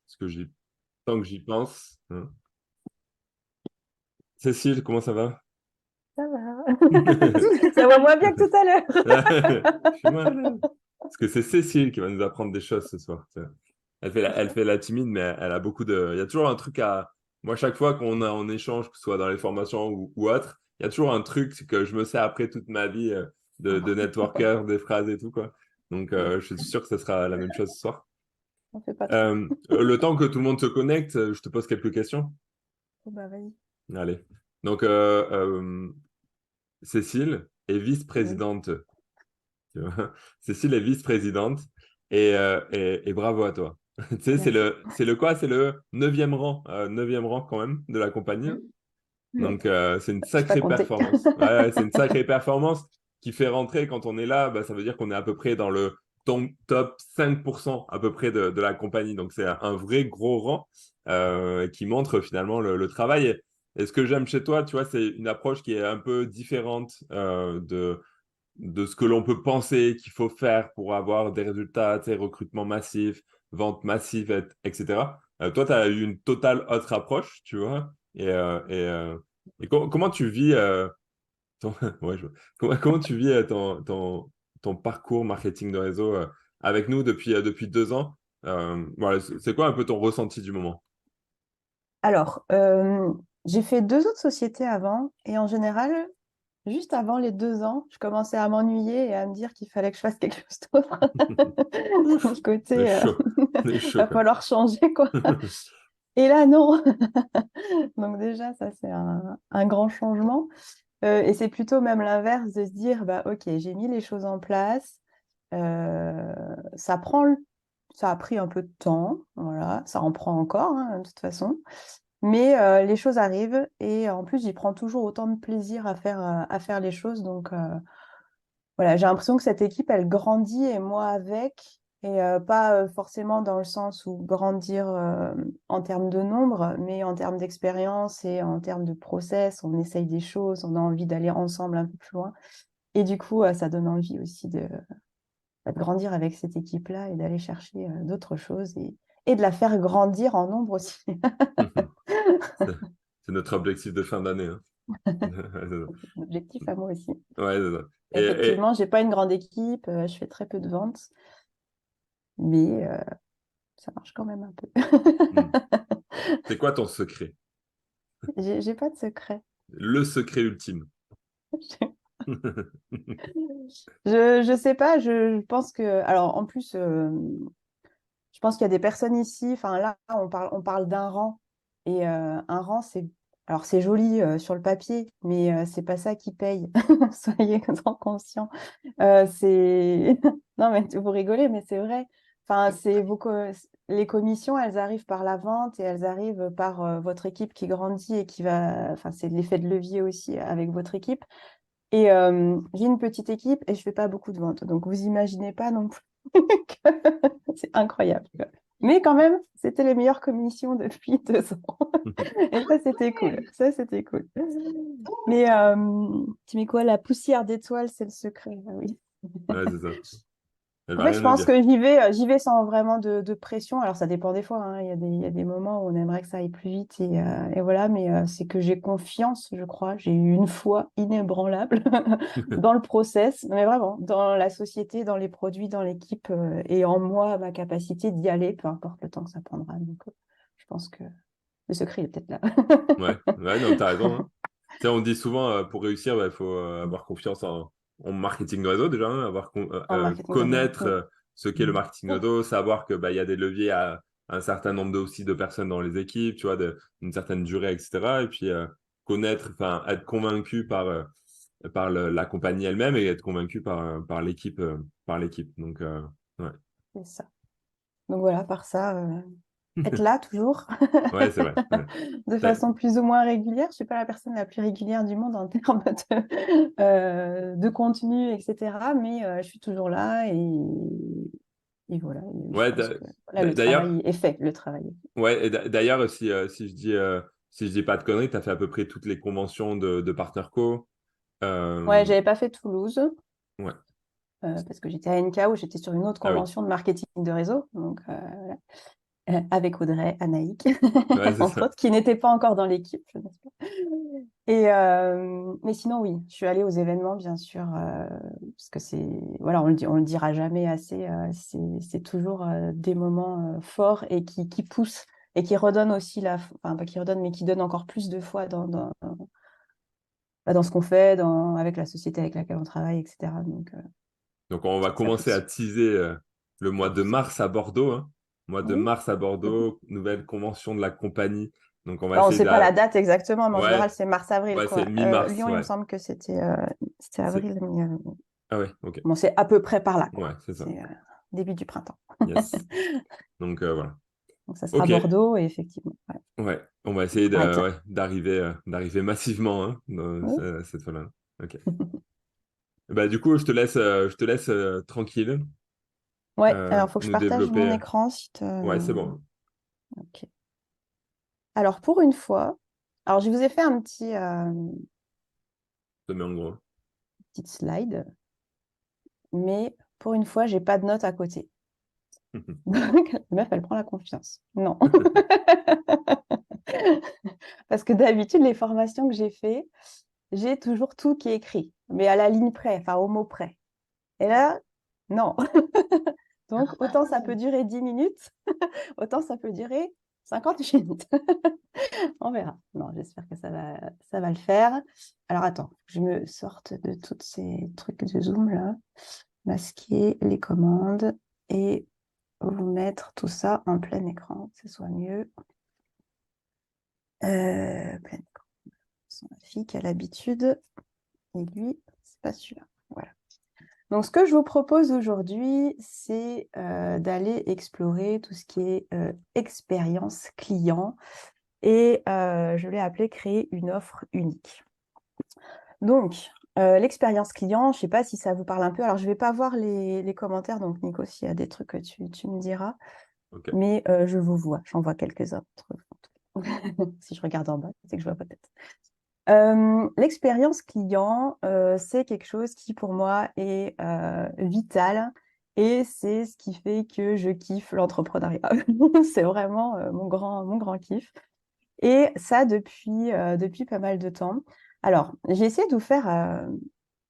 parce que tant que j'y pense, hein. Cécile, comment ça va? Ça va. Ça va moins bien que tout à l'heure. Je suis malade. Parce que c'est Cécile qui va nous apprendre des choses ce soir. Tu sais. Elle fait la timide, mais elle a beaucoup de. Il y a toujours un truc à. Moi, chaque fois on échange, que ce soit dans les formations ou autre, il y a toujours un truc que je me sais après toute ma vie de networker, des phrases et tout, quoi. Donc, je suis sûr que ce sera la même chose ce soir. On fait pas trop. Le temps que tout le monde se connecte, je te pose quelques questions. Oh, bah, vas-y. Allez. Donc, Cécile est Oui. vice-présidente. Tu vois. Cécile est vice-présidente et bravo à toi. Tu sais, Merci. c'est le quoi? C'est le neuvième rang quand même de la compagnie. Mm. Mm. Donc, c'est une Je pas sacrée compté. performance. Ouais, ouais, c'est une sacrée performance qui fait rentrer quand on est là. Bah, ça veut dire qu'on est à peu près dans le top 5% à peu près de la compagnie. Donc, c'est un vrai gros rang qui montre finalement le travail. Et ce que j'aime chez toi, tu vois, c'est une approche qui est un peu différente de ce que l'on peut penser qu'il faut faire pour avoir des résultats, tu sais, recrutement massif, vente massive, etc. Toi, tu as eu une totale autre approche, tu vois. Comment tu vis ton, ouais, comment tu vis ton parcours marketing de réseau avec nous depuis 2 ans? Voilà, c'est quoi un peu ton ressenti du moment? Alors, j'ai fait deux autres sociétés avant et en général, juste avant les 2 ans, je commençais à m'ennuyer et à me dire qu'il fallait que je fasse quelque chose d'autre. Le C'est côté, chaud, c'est chaud, va quoi. falloir changer, quoi. Et là, non. Donc déjà, ça, c'est un grand changement. Et c'est plutôt même l'inverse de se dire, bah, ok, j'ai mis les choses en place. Euh, ça prend ça a pris un peu de temps, voilà, ça en prend encore, hein, de toute façon. Mais les choses arrivent et en plus, j'y prends toujours autant de plaisir à faire les choses. Donc voilà, j'ai l'impression que cette équipe, elle grandit et moi avec. Et pas forcément dans le sens où grandir en termes de nombre, mais en termes d'expérience et en termes de process. On essaye des choses, on a envie d'aller ensemble un peu plus loin. Et du coup, ça donne envie aussi de grandir avec cette équipe-là et d'aller chercher d'autres choses et de la faire grandir en nombre aussi. C'est c'est notre objectif de fin d'année, hein. Un objectif à moi aussi. Ouais, c'est ça. Effectivement, j'ai pas une grande équipe, je fais très peu de ventes, mais ça marche quand même un peu. Hmm. C'est quoi ton secret? J'ai pas de secret. Le secret ultime. Je sais pas, je pense que. Alors, en plus, je pense qu'il y a des personnes ici. Enfin, là, on parle d'un rang. Et un rang, c'est. Alors, c'est joli sur le papier, mais c'est pas ça qui paye. Soyez-en conscients. C'est. Non, mais vous rigolez, mais c'est vrai. Enfin, les commissions, elles arrivent par la vente et elles arrivent par votre équipe qui grandit et qui va. Enfin, c'est l'effet de levier aussi avec votre équipe. Et j'ai une petite équipe et je fais pas beaucoup de ventes. Donc, vous imaginez pas non plus que c'est incroyable, quoi. Mais quand même, c'était les meilleures commissions depuis 2 ans. Et ça, c'était cool. Ça, c'était cool. Mais tu mets quoi? La poussière d'étoiles, c'est le secret. Ah oui. Ouais, c'est ça. Elle En va fait, je rien nous pense dire. que j'y vais sans vraiment de pression. Alors, ça dépend des fois, hein. Il y a des moments où on aimerait que ça aille plus vite et voilà. Mais c'est que j'ai confiance, je crois. J'ai eu une foi inébranlable dans le process, mais vraiment, dans la société, dans les produits, dans l'équipe et en moi, ma capacité d'y aller, peu importe le temps que ça prendra. Donc, je pense que le secret est peut-être là. Ouais, ouais, non, t'as raison, hein. Tu sais, on dit souvent, pour réussir, il faut avoir confiance en marketing de réseau déjà, hein, En marketing de réseau. connaître ce qu'est le marketing de réseau, savoir que bah, il y a des leviers à un certain nombre aussi de personnes dans les équipes, tu vois, une certaine durée, etc. Et puis connaître, enfin, être convaincu par la compagnie elle-même et être convaincu par l'équipe, par l'équipe. Donc, ouais. C'est ça. Donc voilà, par ça, être là toujours, Ouais, c'est vrai. Ouais. de façon plus ou moins régulière. Je ne suis pas la personne la plus régulière du monde en termes de contenu, etc. Mais je suis toujours là et voilà. Et je Ouais, pense que voilà, le d'ailleurs, travail est fait. Le travail est fait. ouais, et d'ailleurs, si je dis pas de conneries, tu as fait à peu près toutes les conventions de PartnerCo. Ouais, Euh, j'avais pas fait Toulouse ouais. parce que j'étais à NK où j'étais sur une autre Ah oui. convention de marketing de réseau. Donc, voilà. avec Audrey, Anaïk, Ouais, c'est entre ça. autres, qui n'étaient pas encore dans l'équipe, n'est-ce pas. Mais sinon, oui, je suis allée aux événements, bien sûr, parce que voilà, on le dira jamais assez, c'est toujours des moments forts et qui poussent et qui redonnent aussi enfin, pas qui redonnent, mais qui donnent encore plus de foi dans ce qu'on fait, avec la société avec laquelle on travaille, etc. Donc, on va Ça commencer à pousse. teaser le mois de mars à Bordeaux, hein. Mois de Oui. mars à Bordeaux, nouvelle convention de la compagnie. Donc, on va Enfin, on ne essayer de sait pas la... la date exactement, mais en Ouais, général, c'est mars-avril, ouais, c'est quoi. mi-mars, Lyon, il me ouais. semble que c'était C'est... avril, mais Ah ouais, ok. bon, c'est à peu près par là, quoi. Ouais, c'est ça. C'est début du printemps. Yes. Donc, voilà. Donc, ça sera Ok, Bordeaux, et effectivement. Ouais. ouais. On va essayer Right. ouais, d'arriver massivement hein, dans Oui. cette fois-là. Ok. Bah, du coup, je te laisse tranquille Ouais, alors il faut que je nous partage mon développer. écran. Ouais, c'est bon. Ok. Alors, pour une fois, alors je vous ai fait un Je te mets en gros. petite slide, mais pour une fois, j'ai pas de notes à côté. Donc, la meuf, elle prend la confiance. Non. Parce que d'habitude, les formations que j'ai fait, j'ai toujours tout qui est écrit, mais à la ligne près, enfin au mot près. Et là, non. Donc, autant ça peut durer 10 minutes, autant ça peut durer 50 minutes. On verra. Non, j'espère que ça va le faire. Alors, attends, je me sorte de tous ces trucs de Zoom là, masquer les commandes et vous mettre tout ça en plein écran, que ce soit mieux. Plein écran. C'est ma fille qui a l'habitude. Et lui, c'est pas celui-là. Voilà. Donc, ce que je vous propose aujourd'hui, c'est d'aller explorer tout ce qui est expérience client et je l'ai appelé créer une offre unique. Donc, l'expérience client, je ne sais pas si ça vous parle un peu. Alors, je ne vais pas voir les commentaires, donc Nico, s'il y a des trucs que tu me diras, Ok. mais je vous vois, j'en vois quelques-uns. Si je regarde en bas, c'est que je vois peut-être. L'expérience client, c'est quelque chose qui pour moi est vital et c'est ce qui fait que je kiffe l'entrepreneuriat. C'est vraiment mon grand kiff. Et ça depuis pas mal de temps. Alors, j'ai essayé de vous faire,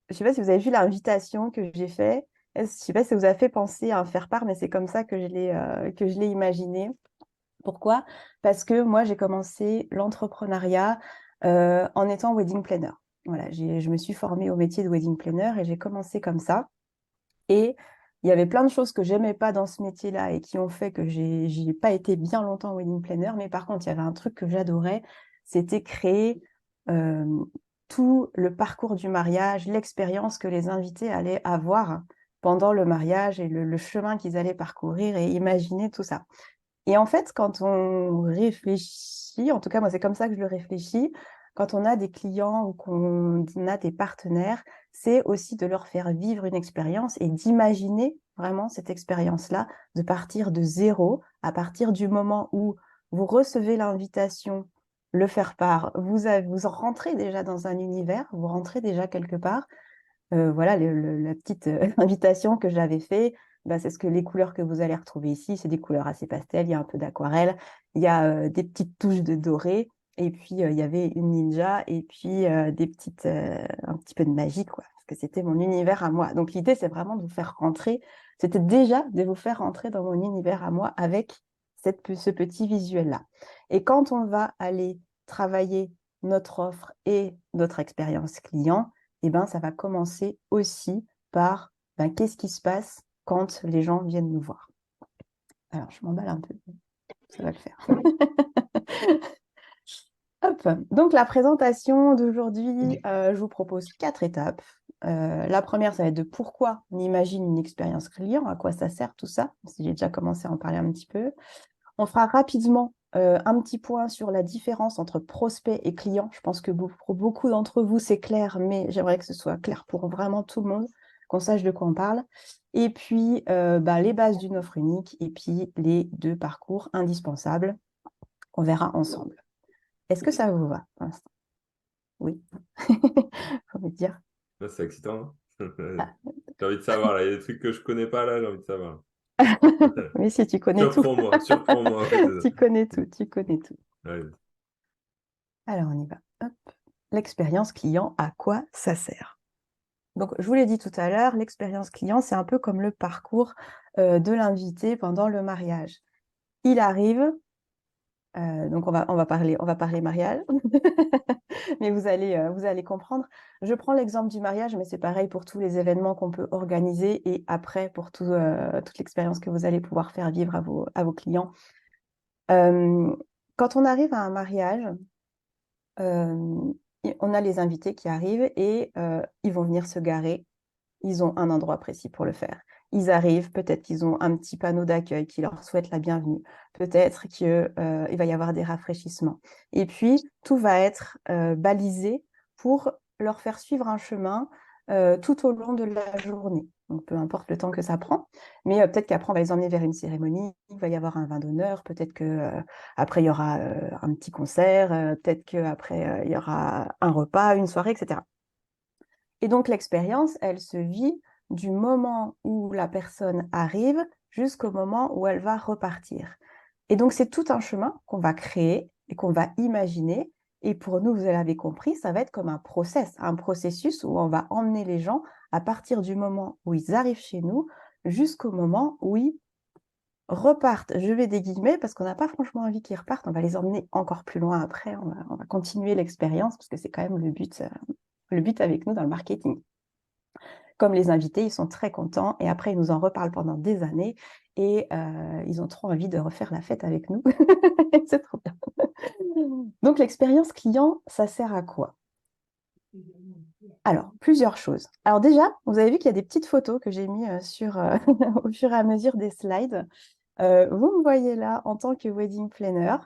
je ne sais pas si vous avez vu l'invitation que j'ai faite. Je ne sais pas si ça vous a fait penser à un faire-part, mais c'est comme ça que je l'ai imaginé. Pourquoi? Parce que moi, j'ai commencé l'entrepreneuriat en étant wedding planner. Voilà, je me suis formée au métier de wedding planner et j'ai commencé comme ça. Et il y avait plein de choses que j'aimais pas dans ce métier-là et qui ont fait que j'ai pas été bien longtemps wedding planner. Mais par contre, il y avait un truc que j'adorais, c'était créer euh, tout le parcours du mariage, l'expérience que les invités allaient avoir pendant le mariage et le chemin qu'ils allaient parcourir et imaginer tout ça. Et en fait, quand on réfléchit, en tout cas, moi, c'est comme ça que je le réfléchis, quand on a des clients ou qu'on a des partenaires, c'est aussi de leur faire vivre une expérience et d'imaginer vraiment cette expérience-là, de partir de zéro, à partir du moment où vous recevez l'invitation, le faire part, vous rentrez déjà dans un univers, vous rentrez déjà quelque part, voilà, la petite invitation que j'avais fait, bah, c'est ce que les couleurs que vous allez retrouver ici, c'est des couleurs assez pastel, il y a un peu d'aquarelle, il y a des petites touches de doré, et puis il y avait une ninja, et puis un petit peu de magie, quoi, parce que c'était mon univers à moi. Donc l'idée, c'est vraiment de vous faire rentrer, c'était déjà de vous faire rentrer dans mon univers à moi avec ce petit visuel-là. Et quand on va aller travailler notre offre et notre expérience client, eh ben, ça va commencer aussi par ben, qu'est-ce qui se passe quand les gens viennent nous voir. Alors, je m'emballe un peu, ça va le faire. Hop. Donc, la présentation d'aujourd'hui, je vous propose 4 étapes. La première, ça va être de pourquoi on imagine une expérience client, à quoi ça sert tout ça. J'ai déjà commencé à en parler un petit peu. On fera rapidement un petit point sur la différence entre prospect et client. Je pense que pour beaucoup d'entre vous, c'est clair, mais j'aimerais que ce soit clair pour vraiment tout le monde, qu'on sache de quoi on parle. Et puis, bah, les bases d'une offre unique et puis les 2 parcours indispensables qu'on verra ensemble. Est-ce que ça vous va pour l'instant? Oui. Faut me dire. Là, c'est excitant, hein. Ah, J'ai envie de savoir, là. Il y a des trucs que je connais pas, là, j'ai envie de savoir. Oui, si tu connais tout. Surprends-moi, surprends-moi. Ouais, Tu connais tout, tu connais tout. ouais. Alors, on y va. Hop. L'expérience client, à quoi ça sert? Donc, je vous l'ai dit tout à l'heure, l'expérience client, c'est un peu comme le parcours de l'invité pendant le mariage. Il arrive, donc on va parler mariage, mais vous allez comprendre. Je prends l'exemple du mariage, mais c'est pareil pour tous les événements qu'on peut organiser et après pour toute l'expérience que vous allez pouvoir faire vivre à vos clients. Euh, Quand on arrive à un mariage, euh, on a les invités qui arrivent et ils vont venir se garer. Ils ont un endroit précis pour le faire. Ils arrivent, peut-être qu'ils ont un petit panneau d'accueil qui leur souhaite la bienvenue. Peut-être qu'il va y avoir des rafraîchissements. Et puis, tout va être balisé pour leur faire suivre un chemin tout au long de la journée. Donc, peu importe le temps que ça prend. Mais peut-être qu'après, on va les emmener vers une cérémonie. Il va y avoir un vin d'honneur. Peut-être qu'après, il y aura un petit concert. Peut-être qu'après, il y aura un repas, une soirée, etc. Et donc l'expérience, elle se vit du moment où la personne arrive jusqu'au moment où elle va repartir. Et donc c'est tout un chemin qu'on va créer et qu'on va imaginer. Et pour nous, vous l'avez compris, ça va être comme un processus où on va emmener les gens à partir du moment où ils arrivent chez nous jusqu'au moment où ils repartent. Je vais des guillemets parce qu'on n'a pas franchement envie qu'ils repartent. On va les emmener encore plus loin après. On va continuer l'expérience parce que c'est quand même le but avec nous dans le marketing. Comme les invités, ils sont très contents et après, ils nous en reparlent pendant des années et ils ont trop envie de refaire la fête avec nous. C'est trop bien. Donc, l'expérience client, ça sert à quoi? Alors, plusieurs choses. Alors déjà, vous avez vu qu'il y a des petites photos que j'ai mis au fur et à mesure des slides. Vous me voyez là en tant que wedding planner.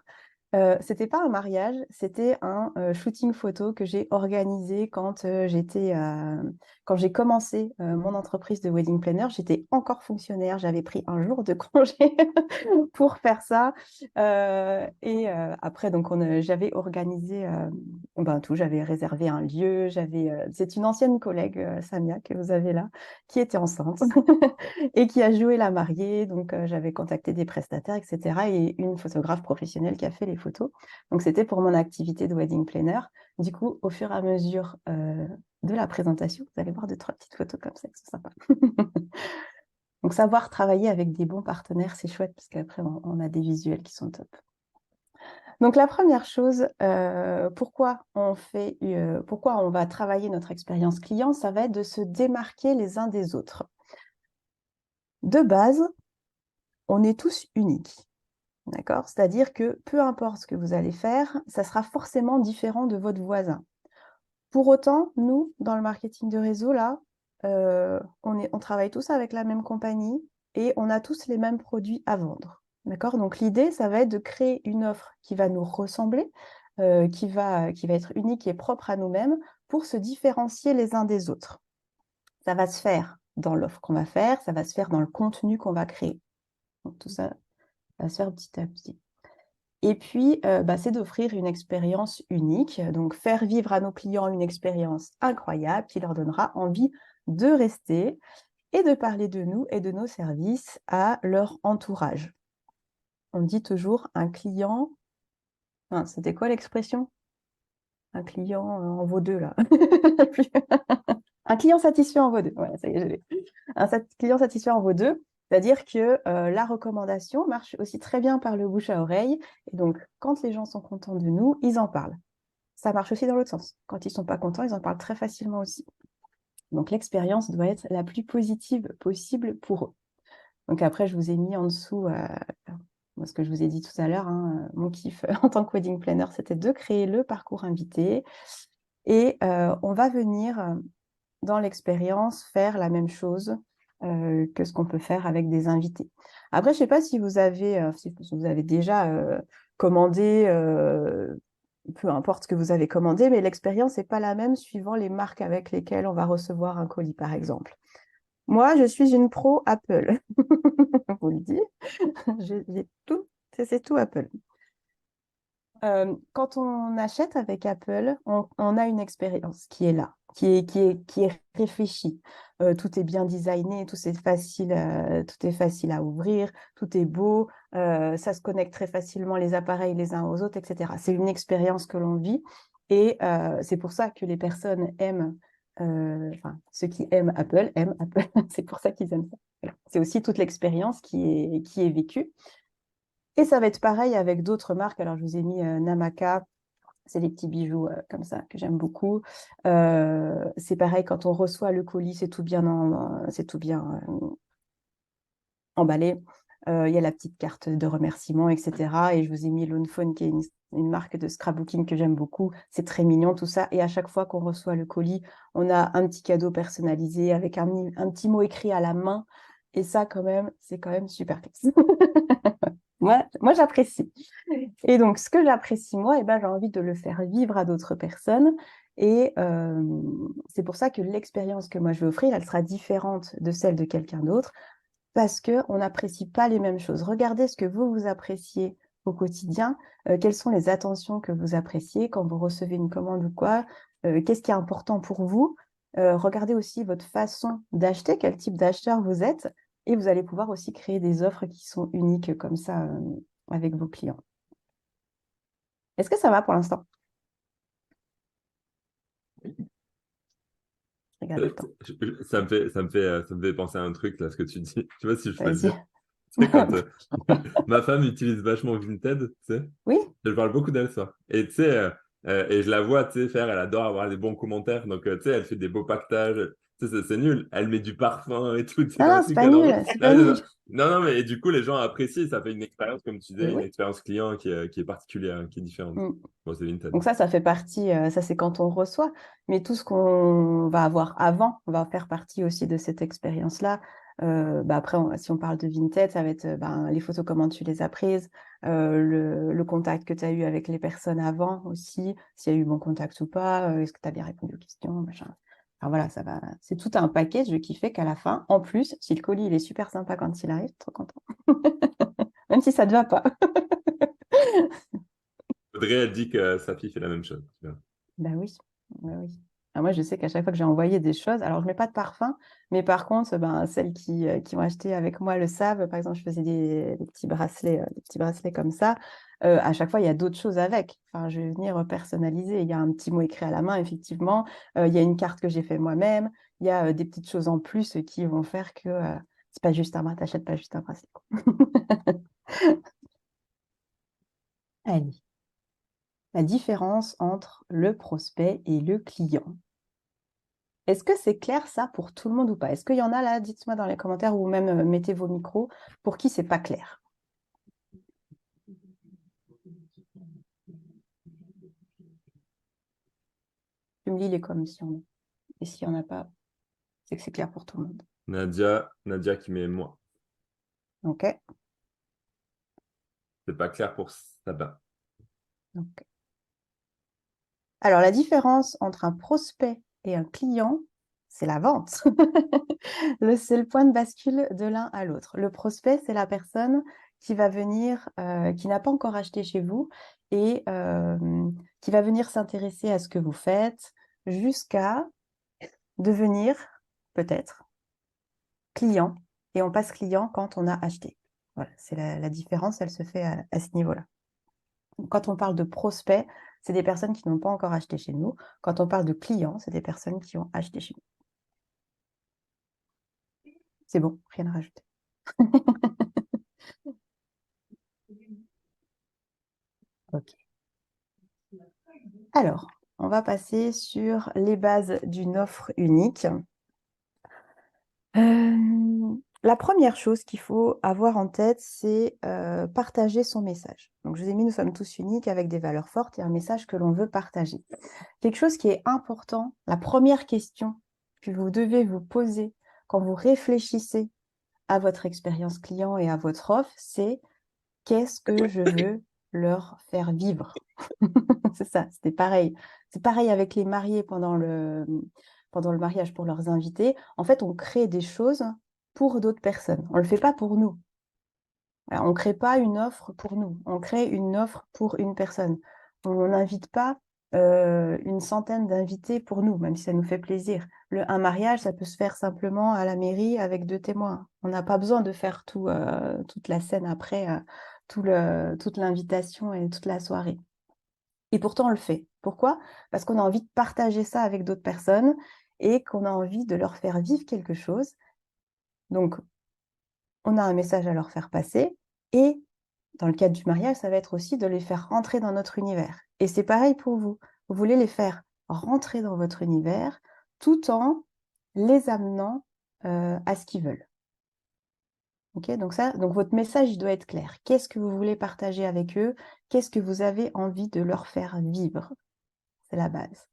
C'était pas un mariage, c'était un shooting photo que j'ai organisé quand j'ai commencé mon entreprise de wedding planner. J'étais encore fonctionnaire, j'avais pris un jour de congé pour faire ça. Après, donc j'avais organisé ben, tout, j'avais réservé un lieu. C'est une ancienne collègue, Samia, que vous avez là, qui était enceinte et qui a joué la mariée. Donc, j'avais contacté des prestataires, etc. et une photographe professionnelle qui a fait les photos. Donc, c'était pour mon activité de wedding planner. Du coup, au fur et à mesure de la présentation, vous allez voir deux, trois petites photos comme ça qui sont sympas. Donc, savoir travailler avec des bons partenaires, c'est chouette parce qu'après, on a des visuels qui sont top. Donc, la première chose, pourquoi on va travailler notre expérience client, ça va être de se démarquer les uns des autres. De base, on est tous uniques. D'accord? C'est-à-dire que peu importe ce que vous allez faire, ça sera forcément différent de votre voisin. Pour autant, nous, dans le marketing de réseau, là, on travaille tous avec la même compagnie et on a tous les mêmes produits à vendre. D'accord? Donc l'idée, ça va être de créer une offre qui va nous ressembler, qui va être unique et propre à nous-mêmes pour se différencier les uns des autres. Ça va se faire dans l'offre qu'on va faire, ça va se faire dans le contenu qu'on va créer. Donc tout ça va se faire petit à petit. Et puis, c'est d'offrir une expérience unique, donc faire vivre à nos clients une expérience incroyable qui leur donnera envie de rester et de parler de nous et de nos services à leur entourage. On dit toujours un client, enfin, c'était quoi l'expression? Un client en vaut deux, là. Un client satisfait en vaut deux. Voilà, ça y est, je l'ai. Client satisfait en vaut deux. C'est-à-dire que la recommandation marche aussi très bien par le bouche à oreille. Et donc, quand les gens sont contents de nous, ils en parlent. Ça marche aussi dans l'autre sens. Quand ils ne sont pas contents, ils en parlent très facilement aussi. Donc, l'expérience doit être la plus positive possible pour eux. Donc, après, je vous ai mis en dessous ce que je vous ai dit tout à l'heure. Hein, mon kiff en tant que wedding planner, c'était de créer le parcours invité. Et on va venir dans l'expérience faire la même chose que ce qu'on peut faire avec des invités. Après, je ne sais pas si vous avez déjà commandé, peu importe ce que vous avez commandé, mais l'expérience n'est pas la même suivant les marques avec lesquelles on va recevoir un colis, par exemple. Moi, je suis une pro Apple. Je vous le dis, c'est tout Apple. Quand on achète avec Apple, on a une expérience qui est là. qui est réfléchi. Tout est bien designé, tout est facile à ouvrir, tout est beau, ça se connecte très facilement les appareils les uns aux autres, etc. C'est une expérience que l'on vit et c'est pour ça que les personnes aiment, enfin, ceux qui aiment Apple, c'est pour ça qu'ils aiment ça. Voilà. C'est aussi toute l'expérience qui est vécue. Et ça va être pareil avec d'autres marques. Alors, je vous ai mis Namaka, c'est des petits bijoux comme ça que j'aime beaucoup. C'est pareil, quand on reçoit le colis, c'est tout bien, emballé. Il y a la petite carte de remerciement, etc. Et je vous ai mis Lone Phone, qui est une marque de scrapbooking que j'aime beaucoup. C'est très mignon, tout ça. Et à chaque fois qu'on reçoit le colis, on a un petit cadeau personnalisé avec un petit mot écrit à la main. Et ça, quand même, c'est quand même super classe. Moi j'apprécie. Et donc, ce que j'apprécie, moi, eh ben, j'ai envie de le faire vivre à d'autres personnes. Et c'est pour ça que l'expérience que moi je vais offrir, elle sera différente de celle de quelqu'un d'autre, parce qu'on n'apprécie pas les mêmes choses. Regardez ce que vous appréciez au quotidien, quelles sont les attentions que vous appréciez quand vous recevez une commande ou quoi, qu'est-ce qui est important pour vous. Regardez aussi votre façon d'acheter, quel type d'acheteur vous êtes, et vous allez pouvoir aussi créer des offres qui sont uniques comme ça avec vos clients. Est-ce que ça va pour l'instant? Regarde le temps. Ça me fait penser à un truc, là, ce que tu dis. Je sais pas si je peux le Vas-y. dire. Tu sais, quand ma femme utilise vachement Vinted, tu sais, Oui? je parle beaucoup d'elle, ça. Et tu sais, et je la vois, tu sais, faire, elle adore avoir des bons commentaires. Donc, tu sais, elle fait des beaux pactages. Tu sais, c'est nul. Elle met du parfum et tout, c'est Non, dans le non, c'est truc pas qu'elle nul, envoie. c'est Non, pas non, non, nul. non, non, mais et du coup, les gens apprécient. Ça fait une expérience, comme tu Mais disais, une oui. expérience client qui est particulière, qui est différente. Mm. Bon, c'est Vinted. Donc ça fait partie, ça c'est quand on reçoit, mais tout ce qu'on va avoir avant va faire partie aussi de cette expérience-là. Après, si on parle de Vinted, ça va être les photos, comment tu les as prises, le contact que tu as eu avec les personnes avant aussi, s'il y a eu bon contact ou pas, est-ce que tu as bien répondu aux questions, machin. Alors voilà, ça va, c'est tout un package qui fait qu'à la fin, en plus, si le colis il est super sympa quand il arrive, trop content. Même si ça ne te va pas. Audrey, elle dit que sa fille fait la même chose. Tu vois. Ben oui, ben oui. Ah, moi, je sais qu'à chaque fois que j'ai envoyé des choses, alors je ne mets pas de parfum, mais par contre, celles qui ont acheté avec moi le savent. Par exemple, je faisais des petits bracelets comme ça. À chaque fois, il y a d'autres choses avec. Enfin, je vais venir personnaliser. Il y a un petit mot écrit à la main, effectivement. Il y a une carte que j'ai fait moi-même. Il y a des petites choses en plus qui vont faire que c'est pas juste t'achètes pas juste un bracelet, quoi. Allez. La différence entre le prospect et le client. Est-ce que c'est clair ça pour tout le monde ou pas? Est-ce qu'il y en a là? Dites-moi dans les commentaires ou même mettez vos micros pour qui c'est pas clair. Tu me lis les commissions. Et s'il n'y en a pas, c'est que c'est clair pour tout le monde. Nadia qui met moi. OK? C'est pas clair pour Sabin. Ok. Alors, la différence entre un prospect et un client, c'est la vente. C'est le point de bascule de l'un à l'autre. Le prospect, c'est la personne qui va venir, qui n'a pas encore acheté chez vous et qui va venir s'intéresser à ce que vous faites jusqu'à devenir peut-être client. Et on passe client quand on a acheté. Voilà, c'est la différence, elle se fait à ce niveau-là. Quand on parle de prospect, c'est des personnes qui n'ont pas encore acheté chez nous. Quand on parle de clients, c'est des personnes qui ont acheté chez nous. C'est bon, rien à rajouter. Ok. Alors, on va passer sur les bases d'une offre unique. La première chose qu'il faut avoir en tête, c'est partager son message. Donc, je vous ai mis, nous sommes tous uniques avec des valeurs fortes et un message que l'on veut partager. Quelque chose qui est important, la première question que vous devez vous poser quand vous réfléchissez à votre expérience client et à votre offre, c'est qu'est-ce que je veux leur faire vivre? C'est ça, c'était pareil. C'est pareil avec les mariés pendant le mariage pour leurs invités. En fait, on crée des choses pour d'autres personnes. On ne le fait pas pour nous. On ne crée pas une offre pour nous. On crée une offre pour une personne. On n'invite pas une centaine d'invités pour nous, même si ça nous fait plaisir. Un mariage, ça peut se faire simplement à la mairie avec 2 témoins. On n'a pas besoin de faire toute la scène après, toute l'invitation et toute la soirée. Et pourtant, on le fait. Pourquoi? Parce qu'on a envie de partager ça avec d'autres personnes et qu'on a envie de leur faire vivre quelque chose. Donc, on a un message à leur faire passer et dans le cadre du mariage, ça va être aussi de les faire rentrer dans notre univers. Et c'est pareil pour vous. Vous voulez les faire rentrer dans votre univers tout en les amenant à ce qu'ils veulent. Okay, donc votre message, il doit être clair. Qu'est-ce que vous voulez partager avec eux? Qu'est-ce que vous avez envie de leur faire vivre? C'est la base.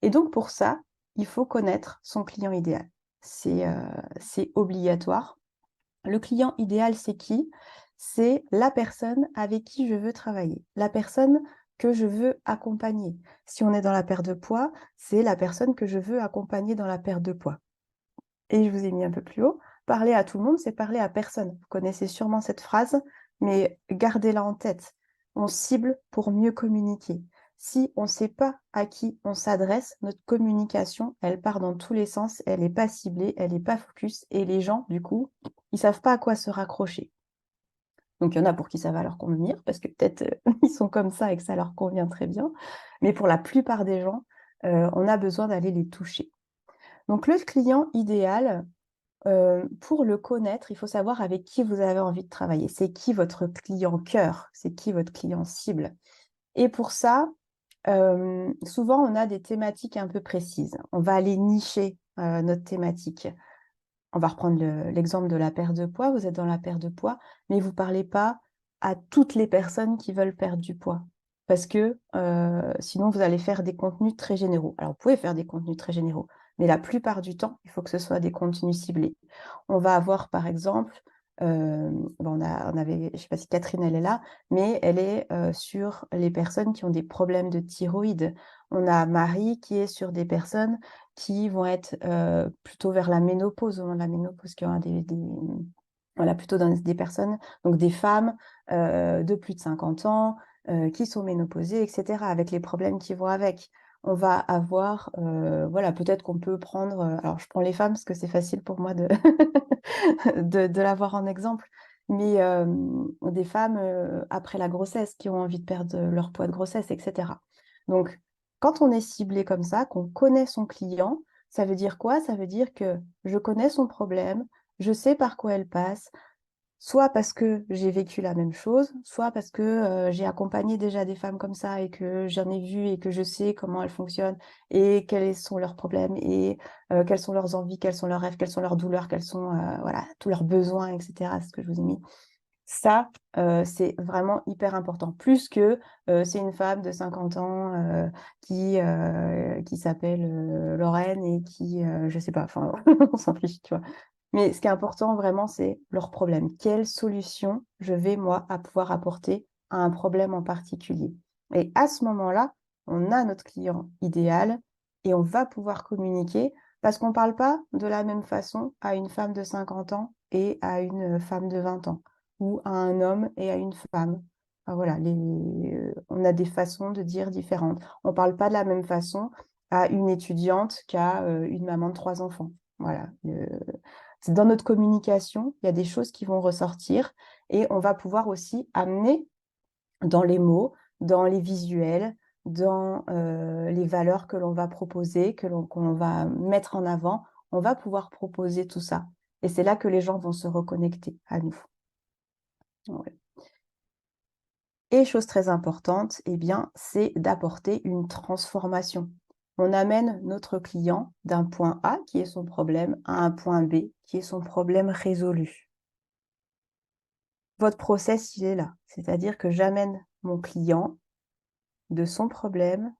Et donc, pour ça, il faut connaître son client idéal. C'est obligatoire. Le client idéal, c'est qui? C'est la personne avec qui je veux travailler, la personne que je veux accompagner. Si on est dans la perte de poids, c'est la personne que je veux accompagner dans la perte de poids. Et je vous ai mis un peu plus haut, parler à tout le monde, c'est parler à personne. Vous connaissez sûrement cette phrase, mais gardez-la en tête. On cible pour mieux communiquer. Si on ne sait pas à qui on s'adresse, notre communication, elle part dans tous les sens, elle n'est pas ciblée, elle n'est pas focus, et les gens, du coup, ils ne savent pas à quoi se raccrocher. Donc, il y en a pour qui ça va leur convenir, parce que peut-être ils sont comme ça et que ça leur convient très bien. Mais pour la plupart des gens, on a besoin d'aller les toucher. Donc, le client idéal, pour le connaître, il faut savoir avec qui vous avez envie de travailler. C'est qui votre client cœur? C'est qui votre client cible? Et pour ça, souvent, on a des thématiques un peu précises. On va aller nicher notre thématique. On va reprendre l'exemple de la perte de poids. Vous êtes dans la perte de poids, mais vous ne parlez pas à toutes les personnes qui veulent perdre du poids. Parce que sinon, vous allez faire des contenus très généraux. Alors, vous pouvez faire des contenus très généraux, mais la plupart du temps, il faut que ce soit des contenus ciblés. On va avoir, par exemple, on avait, je ne sais pas si Catherine, elle est là, mais elle est sur les personnes qui ont des problèmes de thyroïde. On a Marie qui est sur des personnes qui vont être plutôt vers la ménopause, au moment de la ménopause, qui ont voilà, plutôt dans des personnes, donc des femmes de plus de 50 ans, qui sont ménopausées, etc., avec les problèmes qui vont avec. On va avoir, voilà, peut-être qu'on peut prendre, alors je prends les femmes parce que c'est facile pour moi de, de l'avoir en exemple, mais des femmes après la grossesse qui ont envie de perdre leur poids de grossesse, etc. Donc, quand on est ciblé comme ça, qu'on connaît son client, ça veut dire quoi? Ça veut dire que je connais son problème, je sais par quoi elle passe, soit parce que j'ai vécu la même chose, soit parce que j'ai accompagné déjà des femmes comme ça et que j'en ai vu et que je sais comment elles fonctionnent et quels sont leurs problèmes et quelles sont leurs envies, quels sont leurs rêves, quelles sont leurs douleurs, quels sont voilà, tous leurs besoins, etc. C'est ce que je vous ai mis. Ça, c'est vraiment hyper important. Plus que c'est une femme de 50 ans qui s'appelle Lorraine et qui, je sais pas, enfin, on s'en fiche, tu vois. Mais ce qui est important vraiment, c'est leur problème. Quelle solution je vais, moi, à pouvoir apporter à un problème en particulier? Et à ce moment-là, on a notre client idéal et on va pouvoir communiquer parce qu'on ne parle pas de la même façon à une femme de 50 ans et à une femme de 20 ans ou à un homme et à une femme. Enfin, voilà, on a des façons de dire différentes. On ne parle pas de la même façon à une étudiante qu'à une maman de 3 enfants. Voilà. C'est dans notre communication, il y a des choses qui vont ressortir et on va pouvoir aussi amener dans les mots, dans les visuels, dans les valeurs que l'on va proposer, qu'on va mettre en avant, on va pouvoir proposer tout ça. Et c'est là que les gens vont se reconnecter à nous. Ouais. Et chose très importante, eh bien, c'est d'apporter une transformation. On amène notre client d'un point A, qui est son problème, à un point B, qui est son problème résolu. Votre process, il est là. C'est-à-dire que j'amène mon client de son problème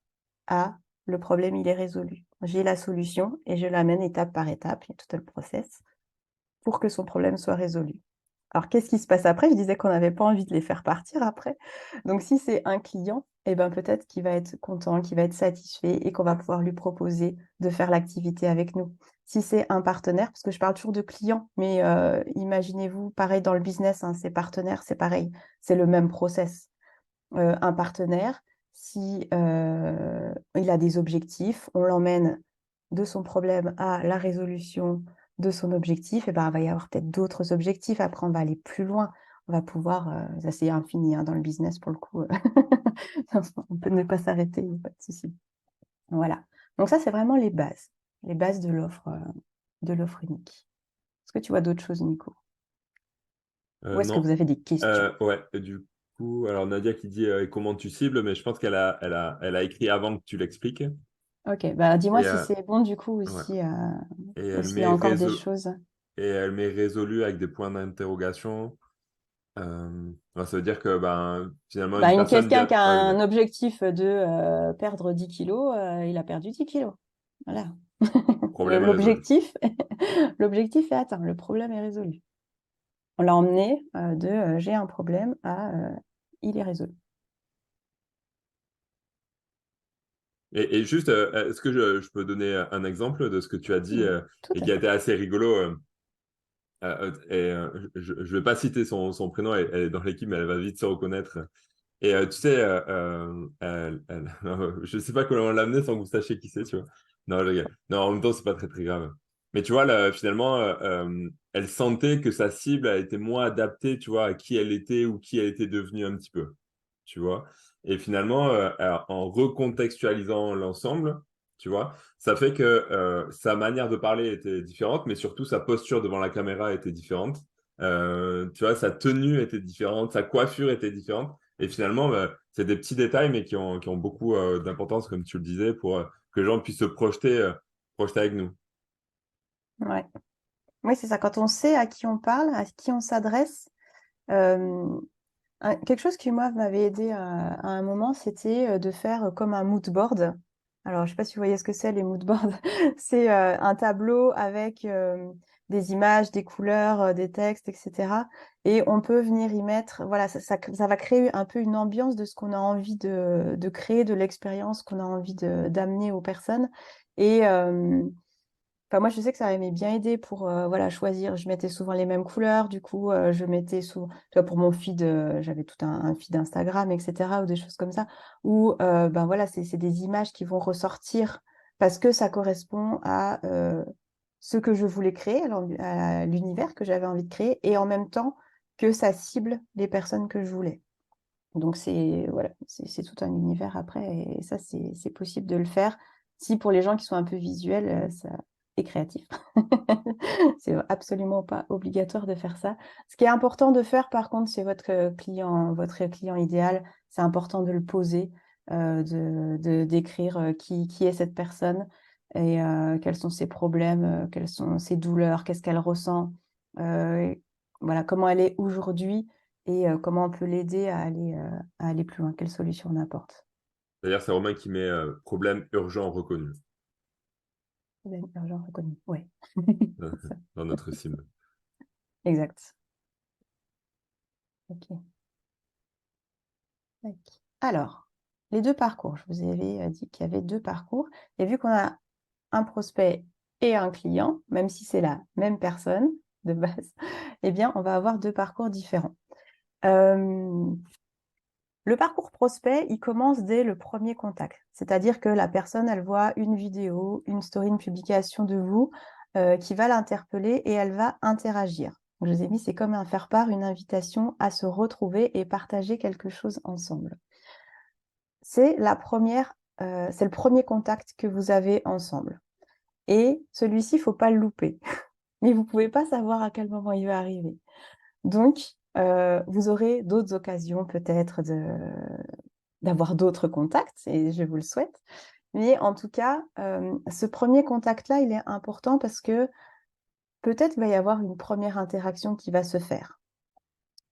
à le problème, il est résolu. J'ai la solution et je l'amène étape par étape, il y a tout le process, pour que son problème soit résolu. Alors, qu'est-ce qui se passe après? Je disais qu'on n'avait pas envie de les faire partir après. Donc, si c'est un client, eh ben, peut-être qu'il va être content, qu'il va être satisfait et qu'on va pouvoir lui proposer de faire l'activité avec nous. Si c'est un partenaire, parce que je parle toujours de client, mais imaginez-vous, pareil dans le business, hein, c'est partenaire, c'est pareil, c'est le même process. Un partenaire, Si il a des objectifs, on l'emmène de son problème à la résolution de son objectif, et ben, il va y avoir peut-être d'autres objectifs. Après, on va aller plus loin. On va pouvoir, ça c'est infini hein, dans le business pour le coup. On peut ne pas s'arrêter, pas de souci. Voilà. Donc ça, c'est vraiment les bases de l'offre unique. Est-ce que tu vois d'autres choses, Nico? Ou est-ce que vous Non. avez des questions? Ouais, et du coup, alors Nadia qui dit comment tu cibles, mais je pense qu'elle a écrit avant que tu l'expliques. Ok, bah dis-moi Et, si c'est bon du coup ouais. Et ou elle s'il y a met encore des choses. résolu avec des points d'interrogation. Ça veut dire que ben, finalement, Bah, une personne quelqu'un vient. qui a Ah oui, un d'accord. objectif de perdre 10 kilos, il a perdu 10 kilos. Voilà. Problème résolu. L'objectif, l'objectif est atteint, le problème est résolu. On l'a emmené j'ai un problème à il est résolu. Et juste, est-ce que je peux donner un exemple de ce que tu as dit Tout et à qui a fait. été assez rigolo je ne vais pas citer son prénom, elle est dans l'équipe, mais elle va vite se reconnaître. Et tu sais, je sais pas comment l'amener sans que vous sachiez qui c'est, tu vois. Non, non, en même temps, c'est pas très très grave. Mais tu vois, là, finalement, elle sentait que sa cible a été moins adaptée, tu vois, à qui elle était ou qui elle était devenue un petit peu, tu vois. Et finalement, alors, en recontextualisant l'ensemble, tu vois, ça fait que sa manière de parler était différente, mais surtout sa posture devant la caméra était différente. Tu vois, sa tenue était différente, sa coiffure était différente. Et finalement, bah, c'est des petits détails, mais qui ont beaucoup d'importance, comme tu le disais, pour que les gens puissent se projeter avec nous. Ouais. Oui, c'est ça. Quand on sait à qui on parle, à qui on s'adresse, euh, quelque chose qui, moi, m'avait aidé à un moment, c'était de faire comme un mood board. Alors, je ne sais pas si vous voyez ce que c'est, les mood boards. C'est un tableau avec des images, des couleurs, des textes, etc. Et on peut venir y mettre, voilà, ça va créer un peu une ambiance de ce qu'on a envie de créer, de l'expérience qu'on a envie d'amener aux personnes. Et, enfin, moi, je sais que ça m'avait bien aidé pour voilà, choisir. Je mettais souvent les mêmes couleurs. Du coup, je mettais souvent, tu vois, pour mon feed, j'avais tout un feed Instagram, etc., ou des choses comme ça, où ben voilà, c'est des images qui vont ressortir parce que ça correspond à ce que je voulais créer, à l'univers que j'avais envie de créer, et en même temps que ça cible les personnes que je voulais. Donc, c'est voilà, c'est tout un univers après, et ça, c'est possible de le faire si pour les gens qui sont un peu visuels, ça est créatif. C'est absolument pas obligatoire de faire ça. Ce qui est important de faire, par contre, c'est votre client idéal. C'est important de le poser, d'écrire qui est cette personne et quels sont ses problèmes, quelles sont ses douleurs, qu'est-ce qu'elle ressent, euh, voilà, comment elle est aujourd'hui et comment on peut l'aider à aller plus loin, quelle solution on apporte. D'ailleurs, c'est Romain qui met problème urgent reconnu Urgent reconnu. Ouais, c'est ça. dans notre cible. Exact. Ok. Tac. Alors, les deux parcours. Je vous avais dit qu'il y avait deux parcours. Et vu qu'on a un prospect et un client, même si c'est la même personne de base, eh bien, on va avoir deux parcours différents. Euh, Le parcours prospect, il commence dès le premier contact. C'est-à-dire que la personne, elle voit une vidéo, une story, une publication de vous qui va l'interpeller et elle va interagir. Donc, je vous ai mis, c'est comme un faire-part, une invitation à se retrouver et partager quelque chose ensemble. C'est c'est le premier contact que vous avez ensemble. Et celui-ci, il ne faut pas le louper. Mais vous ne pouvez pas savoir à quel moment il va arriver. Donc, vous aurez d'autres occasions peut-être d'avoir d'autres contacts, et je vous le souhaite. Mais en tout cas, ce premier contact-là, il est important parce que peut-être il va y avoir une première interaction qui va se faire.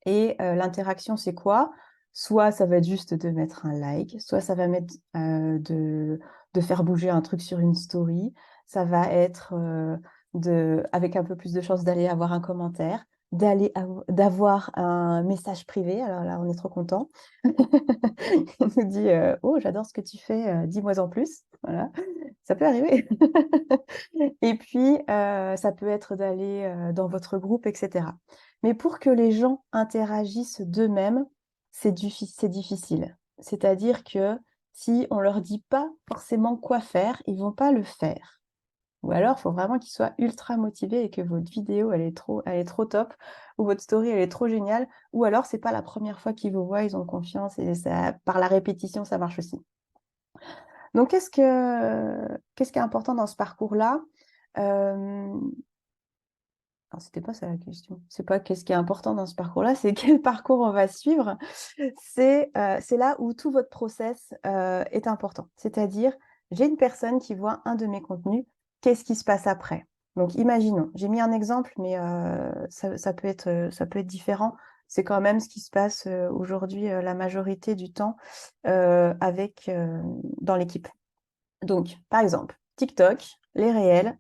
Et l'interaction, c'est quoi? Soit ça va être juste de mettre un like, soit ça va mettre de faire bouger un truc sur une story, ça va être avec un peu plus de chance d'aller avoir un commentaire, d'avoir un message privé. Alors là, on est trop content. Il nous dit oh, j'adore ce que tu fais, dis-moi en plus. Voilà, ça peut arriver. Et puis, ça peut être d'aller dans votre groupe, etc. Mais pour que les gens interagissent d'eux-mêmes, c'est difficile. C'est-à-dire que si on ne leur dit pas forcément quoi faire, ils ne vont pas le faire. Ou alors, il faut vraiment qu'ils soient ultra motivés et que votre vidéo, elle est trop top, ou votre story, elle est trop géniale, ou alors, ce n'est pas la première fois qu'ils vous voient, ils ont confiance, et ça, par la répétition, ça marche aussi. Donc, qu'est-ce qui est important dans ce parcours-là? Alors, c'était pas ça la question. C'est pas qu'est-ce qui est important dans ce parcours-là, c'est quel parcours on va suivre. C'est là où tout votre process est important. C'est-à-dire, j'ai une personne qui voit un de mes contenus, qu'est-ce qui se passe après? Donc, imaginons, j'ai mis un exemple, mais ça peut être différent. C'est quand même ce qui se passe aujourd'hui la majorité du temps dans l'équipe. Donc, par exemple, TikTok, les réels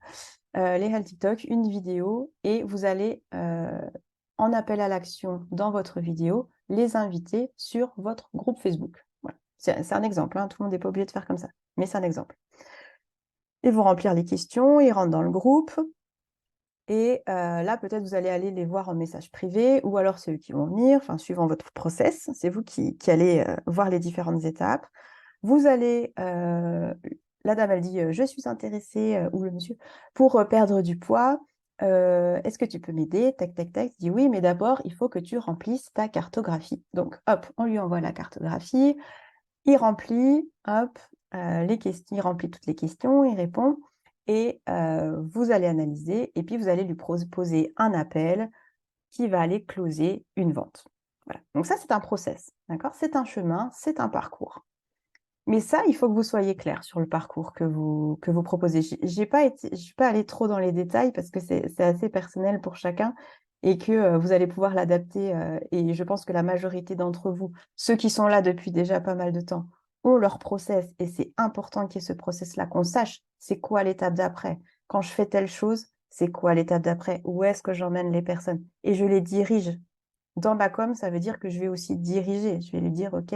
TikTok, une vidéo, et vous allez, en appel à l'action dans votre vidéo, les inviter sur votre groupe Facebook. Voilà. C'est un exemple, hein, tout le monde n'est pas obligé de faire comme ça, mais c'est un exemple. Ils vont remplir les questions, ils rentrent dans le groupe, et là, peut-être vous allez aller les voir en message privé, ou alors c'est eux qui vont venir, enfin, suivant votre process, c'est vous qui allez voir les différentes étapes. Vous allez, la dame, elle dit, je suis intéressée, ou le monsieur, pour perdre du poids. Est-ce que tu peux m'aider? Tac, tac, tac. Il dit oui, mais d'abord, il faut que tu remplisses ta cartographie. Donc, hop, on lui envoie la cartographie. Il remplit, hop, les questions, il remplit toutes les questions, il répond. Et vous allez analyser, et puis vous allez lui poser un appel qui va aller closer une vente. Voilà. Donc ça, c'est un process, d'accord? C'est un chemin, c'est un parcours. Mais ça, il faut que vous soyez clair sur le parcours que vous proposez. Je ne suis pas allée trop dans les détails parce que c'est assez personnel pour chacun et que vous allez pouvoir l'adapter. Et je pense que la majorité d'entre vous, ceux qui sont là depuis déjà pas mal de temps, ont leur process et c'est important qu'il y ait ce process-là, qu'on sache c'est quoi l'étape d'après. Quand je fais telle chose, c'est quoi l'étape d'après? Où est-ce que j'emmène les personnes? Et je les dirige. Dans ma com, ça veut dire que je vais aussi diriger. Je vais lui dire, OK,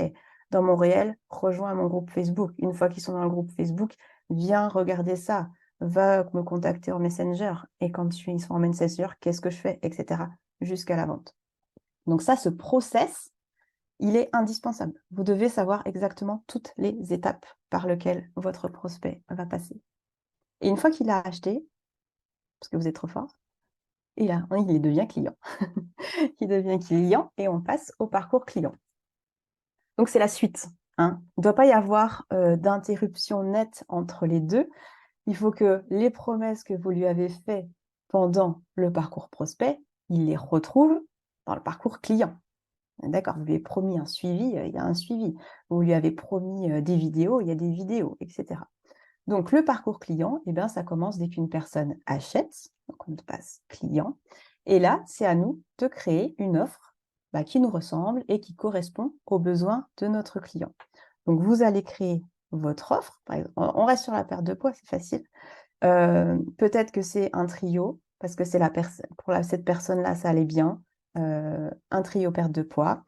dans mon réel, rejoins mon groupe Facebook. Une fois qu'ils sont dans le groupe Facebook, viens regarder ça. Va me contacter en Messenger. Et quand ils sont en Messenger, qu'est-ce que je fais, etc. Jusqu'à la vente. Donc ça, ce process, il est indispensable. Vous devez savoir exactement toutes les étapes par lesquelles votre prospect va passer. Et une fois qu'il a acheté, parce que vous êtes trop fort, il devient client. Il devient client et on passe au parcours client. Donc, c'est la suite, hein. Il ne doit pas y avoir d'interruption nette entre les deux. Il faut que les promesses que vous lui avez faites pendant le parcours prospect, il les retrouve dans le parcours client. D'accord, vous lui avez promis un suivi, il y a un suivi. Vous lui avez promis des vidéos, il y a des vidéos, etc. Donc, le parcours client, eh bien, ça commence dès qu'une personne achète, donc on passe client. Et là, c'est à nous de créer une offre qui nous ressemble et qui correspond aux besoins de notre client. Donc, vous allez créer votre offre. Par exemple, on reste sur la perte de poids, c'est facile. Peut-être que c'est un trio, parce que pour cette personne-là, ça allait bien. Un trio perte de poids.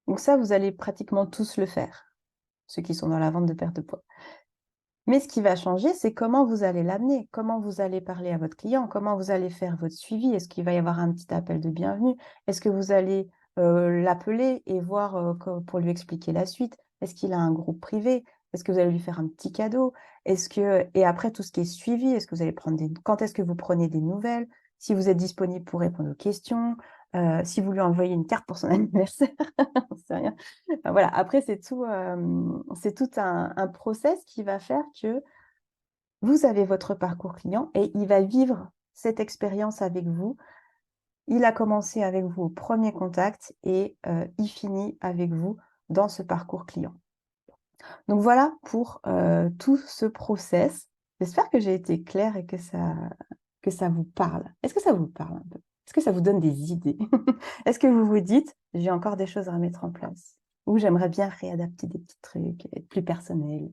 Donc ça, vous allez pratiquement tous le faire, ceux qui sont dans la vente de perte de poids. Mais ce qui va changer, c'est comment vous allez l'amener, comment vous allez parler à votre client, comment vous allez faire votre suivi. Est-ce qu'il va y avoir un petit appel de bienvenue? Est-ce que vous allez l'appeler et voir pour lui expliquer la suite? Est-ce qu'il a un groupe privé? Est-ce que vous allez lui faire un petit cadeau? Et après, tout ce qui est suivi, est-ce que vous allez quand est-ce que vous prenez des nouvelles? Si vous êtes disponible pour répondre aux questions, si vous lui envoyez une carte pour son anniversaire, c'est rien. Enfin, voilà. Après, c'est tout un process qui va faire que vous avez votre parcours client et il va vivre cette expérience avec vous. Il a commencé avec vous au premier contact et il finit avec vous dans ce parcours client. Donc voilà pour tout ce process. J'espère que j'ai été claire et que ça vous parle. Est-ce que ça vous parle un peu? Est-ce que ça vous donne des idées? Est-ce que vous vous dites, j'ai encore des choses à mettre en place? Ou j'aimerais bien réadapter des petits trucs, être plus personnel?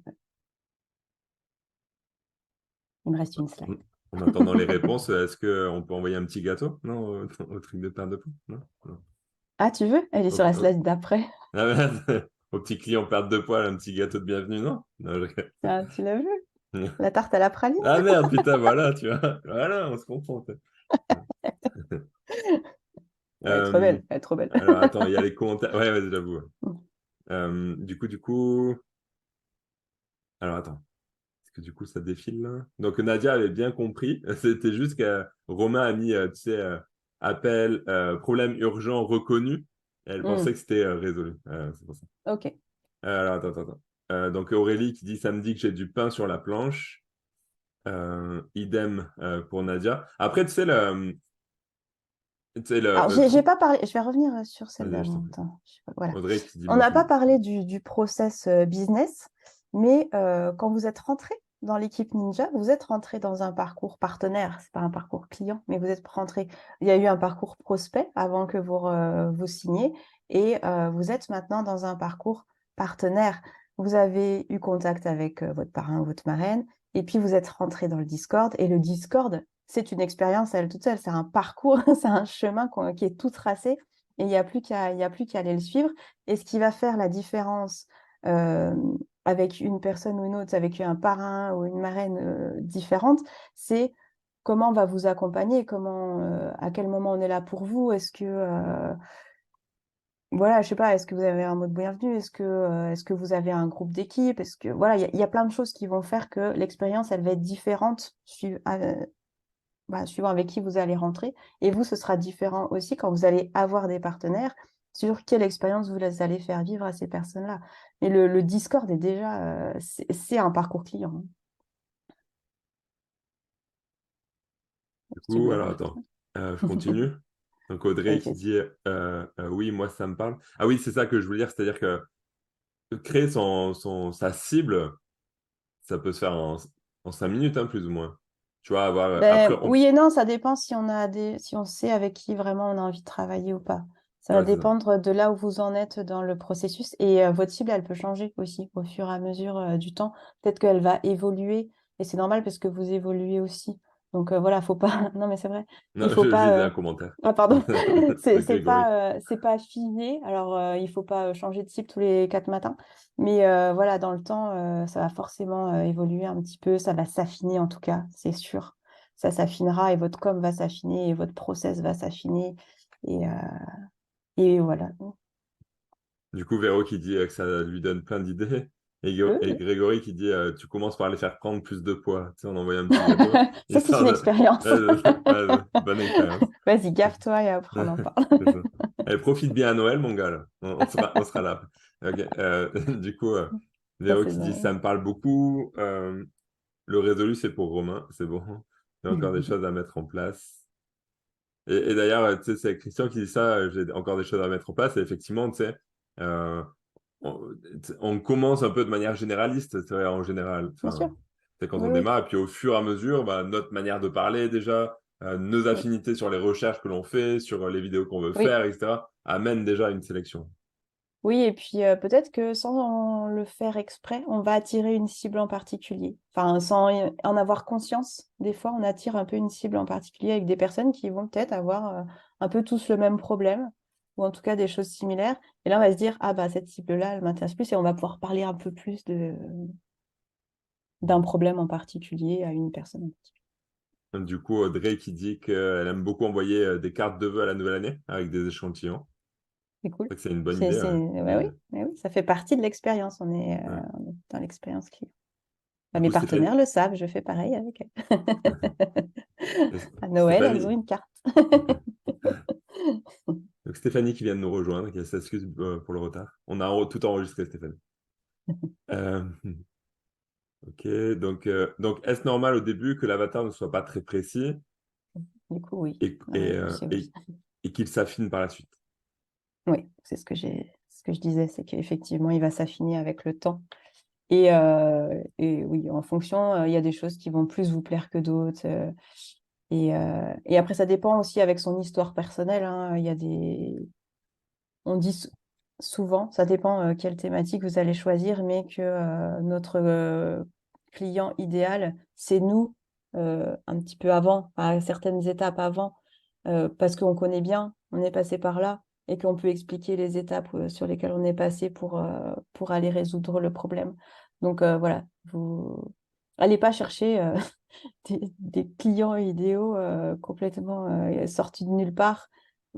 Il me reste une slide. En attendant les réponses, est-ce qu'on peut envoyer un petit gâteau? Non, au truc de perte de poids? Non, non. Ah, tu veux? Elle est sur la slide d'après. Ah, merde. Au petit client perte de poids, un petit gâteau de bienvenue, non? Non, Ah, tu l'as vu? La tarte à la praline? Ah merde, putain, voilà, tu vois. Voilà, on se comprend. Elle est trop Euh, belle, elle est trop belle. alors, attends, il y a les commentaires. Ouais, vas-y, j'avoue. Du coup, alors attends, est-ce que du coup ça défile là? Donc Nadia avait bien compris, c'était juste que Romain a mis, tu sais, appel, problème urgent reconnu, et elle pensait Hmm, que c'était résolu. C'est pour ça. ok. Alors attends. Donc Aurélie qui dit samedi que j'ai du pain sur la planche. Idem pour Nadia. Après, tu sais, Alors, j'ai pas parlé, je vais revenir sur Vas-y, celle-là. je t'en Bon, prie. attends, voilà. Audrey qui dit On moi n'a aussi. pas parlé du process business, mais quand vous êtes rentré dans l'équipe Ninja, vous êtes rentré dans un parcours partenaire, c'est pas un parcours client, mais vous êtes rentré. Il y a eu un parcours prospect avant que vous signiez, et vous êtes maintenant dans un parcours partenaire. Vous avez eu contact avec votre parrain ou votre marraine, et puis vous êtes rentré dans le Discord, et le Discord, c'est une expérience à elle toute seule, c'est un parcours, c'est un chemin qui est tout tracé, et il y a plus qu'à aller le suivre. Et ce qui va faire la différence euh, avec une personne ou une autre, avec un parrain ou une marraine différente, c'est comment on va vous accompagner, à quel moment on est là pour vous. Est-ce que, voilà, je sais pas, est-ce que vous avez un mot de bienvenue? Est-ce que vous avez un groupe d'équipe? Est-ce que, voilà, il y a plein de choses qui vont faire que l'expérience, elle va être différente suivant avec qui vous allez rentrer. Et vous, ce sera différent aussi quand vous allez avoir des partenaires sur quelle expérience vous les allez faire vivre à ces personnes-là. Et le Discord est déjà, c'est un parcours client, hein. Du Si tu coup, voulais alors rajouter. attends, je continue. Donc Audrey qui T'inquiète. dit oui, moi ça me parle. Ah oui, c'est ça que je voulais dire, c'est-à-dire que créer sa cible, ça peut se faire en 5 minutes, hein, plus ou moins. Tu vois, avoir après, Ben, oui et non, ça dépend si on sait avec qui vraiment on a envie de travailler ou pas. Ça va ouais, c'est ça. dépendre de là où vous en êtes dans le processus. Et votre cible, elle peut changer aussi au fur et à mesure du temps. Peut-être qu'elle va évoluer. Et c'est normal parce que vous évoluez aussi. Donc voilà, faut pas. Non, mais c'est vrai. Il Non, faut je lisais pas. un commentaire Ah, pardon. de Grégory. C'est pas figé. Alors, il faut pas changer de cible tous les 4 matins. Mais voilà, dans le temps, ça va forcément évoluer un petit peu. Ça va s'affiner en tout cas, c'est sûr. Ça s'affinera et votre com va s'affiner et votre process va s'affiner. Et, euh, et voilà. Du coup, Véro qui dit que ça lui donne plein d'idées. Et Oui. Grégory qui dit tu commences par les faire prendre plus de poids. Tu sais, on envoie un petit gâteau. Ça, c'est Histoire une de... expérience. ouais, bonne expérience. Vas-y, gaffe-toi et après on en parle. C'est ça. Allez, profite bien à Noël, mon gars. Là. On sera là. Ok, du coup, Ça, Véro c'est qui dit bon. ça me parle beaucoup. Le résolu, c'est pour Romain. C'est bon. Il y a encore des choses à mettre en place. Et d'ailleurs, tu sais, c'est Christian qui dit ça. J'ai encore des choses à mettre en place. Et effectivement, tu sais, euh, on, on commence un peu de manière généraliste, c'est vrai, en général. Bien Enfin, sûr. c'est quand Oui, on oui. démarre, et puis au fur et à mesure, bah, notre manière de parler déjà, nos Oui. affinités sur les recherches que l'on fait, sur les vidéos qu'on veut Oui. faire, etc., amènent déjà à une sélection. Oui, et puis peut-être que sans le faire exprès, on va attirer une cible en particulier. Enfin, sans en avoir conscience, des fois, on attire un peu une cible en particulier avec des personnes qui vont peut-être avoir un peu tous le même problème, ou en tout cas des choses similaires. Et là, on va se dire, ah bah cette cible-là, elle m'intéresse plus, et on va pouvoir parler un peu plus d'un problème en particulier à une personne en particulier. Du coup, Audrey qui dit qu'elle aime beaucoup envoyer des cartes de vœux à la nouvelle année avec des échantillons. C'est cool. C'est vrai que c'est une bonne idée. Ouais. Ouais, oui, ouais, oui, ça fait partie de l'expérience. Ouais. On est dans l'expérience client. Bah, Du mes coup, partenaires le savent, je fais pareil avec elles. À Noël, elles ont Stéphanie. une carte. Donc Stéphanie qui vient de nous rejoindre, qui s'excuse pour le retard. On a tout enregistré, Stéphanie. Euh, ok, donc est-ce normal au début que l'avatar ne soit pas très précis Du coup, oui. et, et, euh, C'est oui. et, et qu'il s'affine par la suite? Oui, ce que je disais, c'est qu'effectivement, il va s'affiner avec le temps. Et oui, en fonction, il y a des choses qui vont plus vous plaire que d'autres. Et après, ça dépend aussi avec son histoire personnelle, hein. Il y a on dit souvent, ça dépend quelle thématique vous allez choisir, mais que notre client idéal, c'est nous un petit peu avant, à certaines étapes avant, parce qu'on connaît bien, on est passé par là et qu'on peut expliquer les étapes sur lesquelles on est passé pour aller résoudre le problème. Donc voilà, vous allez pas chercher des clients idéaux complètement sortis de nulle part.